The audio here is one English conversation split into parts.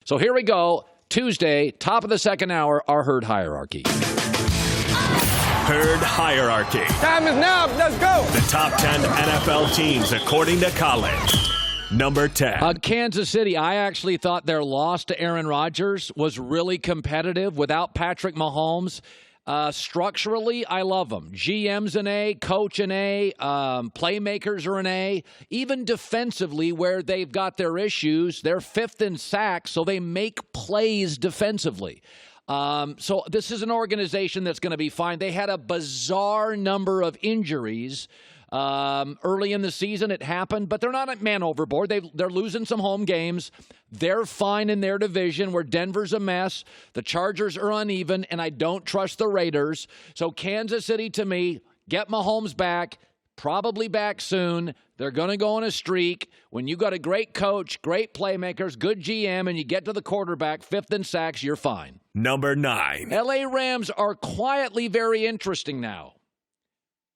So here we go. Tuesday, top of the second hour, our herd hierarchy. Herd hierarchy. Time is now. Let's go. The top 10 NFL teams according to Colin. Number 10. Kansas City, I actually thought their loss to Aaron Rodgers was really competitive without Patrick Mahomes. Structurally, I love them. GM's an A, coach an A, playmakers are an A. Even defensively, where they've got their issues, they're fifth in sacks, so they make plays defensively. So this is an organization that's going to be fine. They had a bizarre number of injuries. Early in the season, it happened, but they're not a man overboard. They're losing some home games. They're fine in their division where Denver's a mess. The Chargers are uneven, and I don't trust the Raiders. So Kansas City, to me, get Mahomes back, probably back soon. They're going to go on a streak. When you got a great coach, great playmakers, good GM, and you get to the quarterback, fifth in sacks, you're fine. Number 9. LA Rams are quietly very interesting now.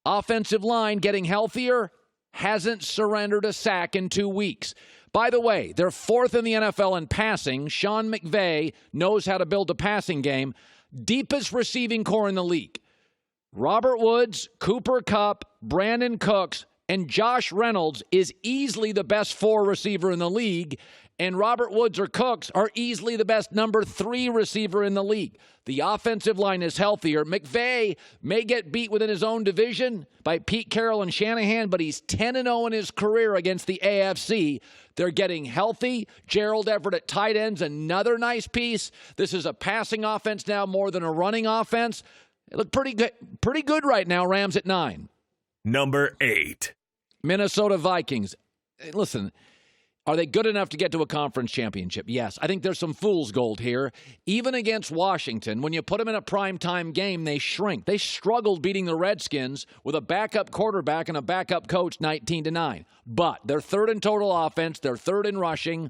Offensive line getting healthier, hasn't surrendered a sack in 2 weeks. By the way, they're fourth in the NFL in passing. Sean McVay knows how to build a passing game. Deepest receiving core in the league. Robert Woods, Cooper Kupp, Brandon Cooks, and Josh Reynolds is easily the best 4 receiver in the league. And Robert Woods or Cooks are easily the best number 3 receiver in the league. The offensive line is healthier. McVay may get beat within his own division by Pete Carroll and Shanahan, but he's 10-0 in his career against the AFC. They're getting healthy. Gerald Everett at tight ends, another nice piece. This is a passing offense now more than a running offense. They look pretty good right now. Rams at 9. Number 8. Minnesota Vikings. Listen, are they good enough to get to a conference championship? Yes. I think there's some fool's gold here. Even against Washington, when you put them in a primetime game, they shrink. They struggled beating the Redskins with a backup quarterback and a backup coach 19-9. But they're third in total offense. They're third in rushing.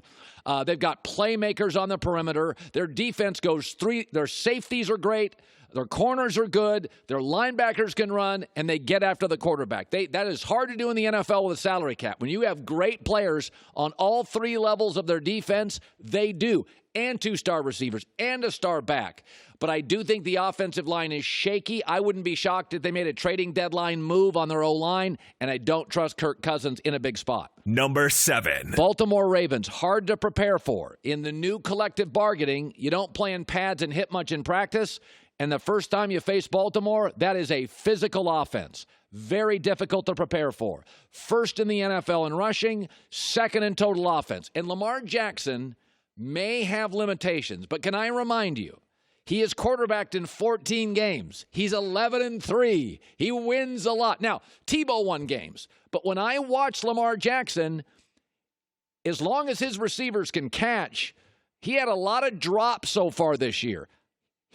They've got playmakers on the perimeter. Their defense goes 3. Their safeties are great. Their corners are good. Their linebackers can run, and they get after the quarterback. That is hard to do in the NFL with a salary cap. When you have great players on all 3 levels of their defense, they do. And 2-star receivers and a star back. But I do think the offensive line is shaky. I wouldn't be shocked if they made a trading deadline move on their O-line, and I don't trust Kirk Cousins in a big spot. Number 7. Baltimore Ravens, hard to prepare for. In the new collective bargaining, you don't play in pads and hit much in practice. And the first time you face Baltimore, that is a physical offense. Very difficult to prepare for. First in the NFL in rushing, second in total offense. And Lamar Jackson may have limitations, but can I remind you, he is quarterbacked in 14 games. He's 11-3. He wins a lot. Now, Tebow won games, but when I watch Lamar Jackson, as long as his receivers can catch, he had a lot of drops so far this year.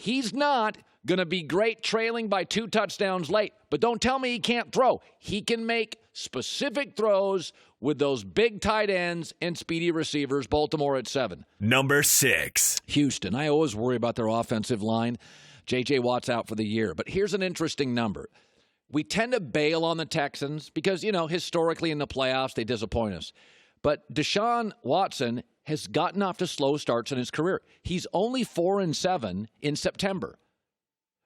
He's not going to be great trailing by 2 touchdowns late, but don't tell me he can't throw. He can make specific throws with those big tight ends and speedy receivers. Baltimore at 7. Number 6. Houston. I always worry about their offensive line. J.J. Watt's out for the year. But here's an interesting number. We tend to bail on the Texans because, historically in the playoffs, they disappoint us. But Deshaun Watson has gotten off to slow starts in his career. He's only 4-7 in September.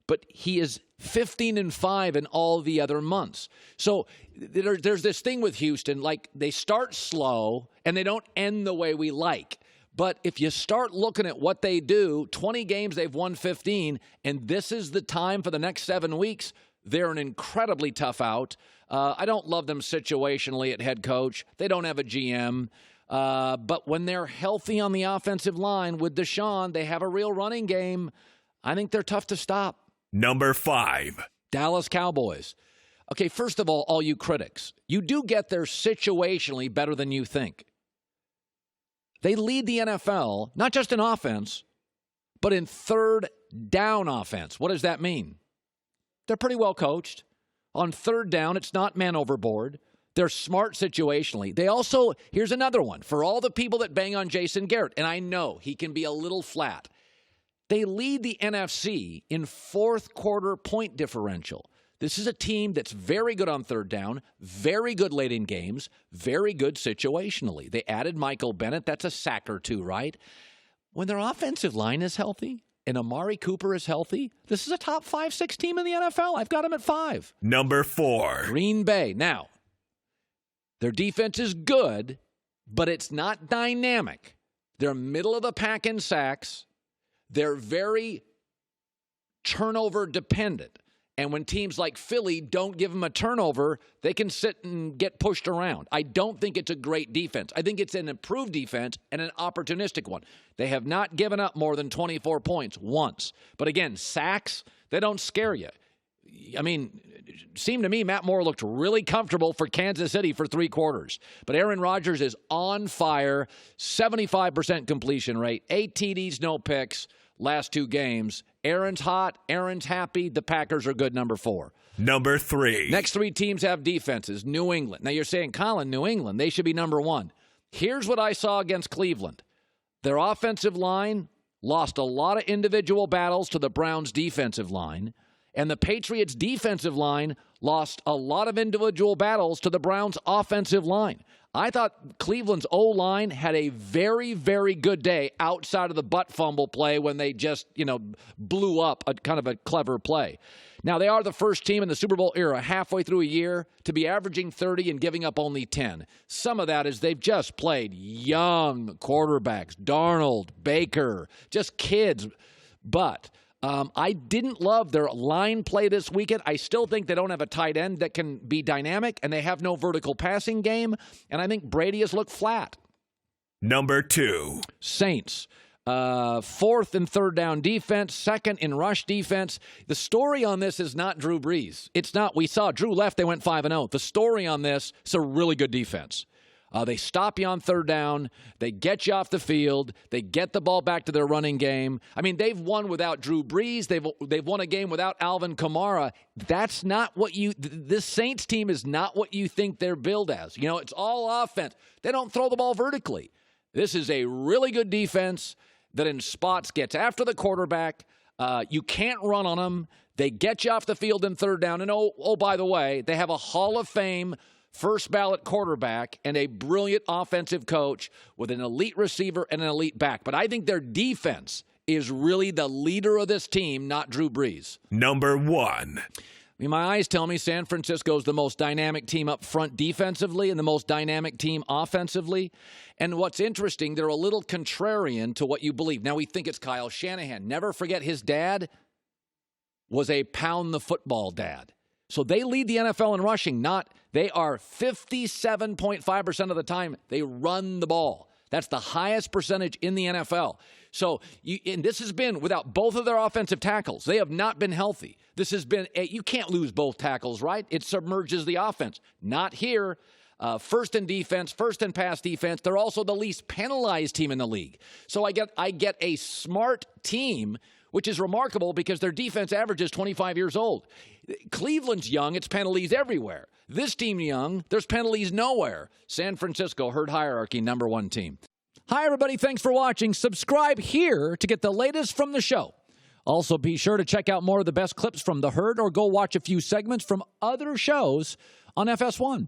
But he is 15-5 in all the other months. So there's this thing with Houston, like they start slow and they don't end the way we like. But if you start looking at what they do, 20 games, they've won 15, and this is the time for the next 7 weeks, they're an incredibly tough out. I don't love them situationally at head coach. They don't have a GM. But when they're healthy on the offensive line with Deshaun, they have a real running game. I think they're tough to stop. Number 5. Dallas Cowboys. Okay, first of all you critics, you do get there situationally better than you think. They lead the NFL, not just in offense, but in third down offense. What does that mean? They're pretty well coached. On third down, it's not man overboard. They're smart situationally. They also, here's another one, for all the people that bang on Jason Garrett, and I know he can be a little flat. They lead the NFC in fourth quarter point differential. This is a team that's very good on third down, very good late in games, very good situationally. They added Michael Bennett. That's a sack or two, right? when their offensive line is healthy and Amari Cooper is healthy, this is a top 5-6 team in the NFL. I've got them at 5. Number 4. Green Bay. Now, their defense is good, but it's not dynamic. They're middle of the pack in sacks. They're very turnover dependent. And when teams like Philly don't give them a turnover, they can sit and get pushed around. I don't think it's a great defense. I think it's an improved defense and an opportunistic one. They have not given up more than 24 points once. But again, sacks, they don't scare you. I mean, it seemed to me Matt Moore looked really comfortable for Kansas City for 3 quarters. But Aaron Rodgers is on fire, 75% completion rate, 8 TDs, no picks. Last 2 games. Aaron's hot. Aaron's happy. The Packers are good, number 4. Number 3. Next 3 teams have defenses. New England. Now you're saying, Colin, New England, they should be number 1. Here's what I saw against Cleveland. Their offensive line lost a lot of individual battles to the Browns' defensive line, and the Patriots' defensive line lost a lot of individual battles to the Browns' offensive line. I thought Cleveland's O-line had a very, very good day outside of the butt fumble play when they just, blew up a kind of a clever play. Now, they are the first team in the Super Bowl era halfway through a year to be averaging 30 and giving up only 10. Some of that is they've just played young quarterbacks, Darnold, Baker, just kids. But I didn't love their line play this weekend. I still think they don't have a tight end that can be dynamic, and they have no vertical passing game, and I think Brady has looked flat. Number 2. Saints. 4th in third down defense, 2nd in rush defense. The story on this is not Drew Brees. It's not. We saw Drew left, they went 5-0. The story on this is a really good defense. They stop you on third down. They get you off the field. They get the ball back to their running game. I mean, they've won without Drew Brees. They've won a game without Alvin Kamara. That's not what this Saints team is not what you think they're billed as. It's all offense. They don't throw the ball vertically. This is a really good defense that in spots gets after the quarterback. You can't run on them. They get you off the field in third down. And by the way, they have a Hall of Fame first ballot quarterback and a brilliant offensive coach with an elite receiver and an elite back. But I think their defense is really the leader of this team, not Drew Brees. Number 1. I mean, my eyes tell me San Francisco is the most dynamic team up front defensively and the most dynamic team offensively. And what's interesting, they're a little contrarian to what you believe. Now, we think it's Kyle Shanahan. Never forget his dad was a pound the football dad. So they lead the NFL in rushing. They are 57.5% of the time they run the ball. That's the highest percentage in the NFL. So, and this has been without both of their offensive tackles. They have not been healthy. This has been, you can't lose both tackles, right? It submerges the offense. Not here. First in defense, first in pass defense. They're also the least penalized team in the league. So I get a smart team, which is remarkable because their defense average is 25 years old. Cleveland's young. It's penalties everywhere. This team young. There's penalties nowhere. San Francisco, herd hierarchy, number 1 team. Hi, everybody. Thanks for watching. Subscribe here to get the latest from the show. Also, be sure to check out more of the best clips from The Herd or go watch a few segments from other shows on FS1.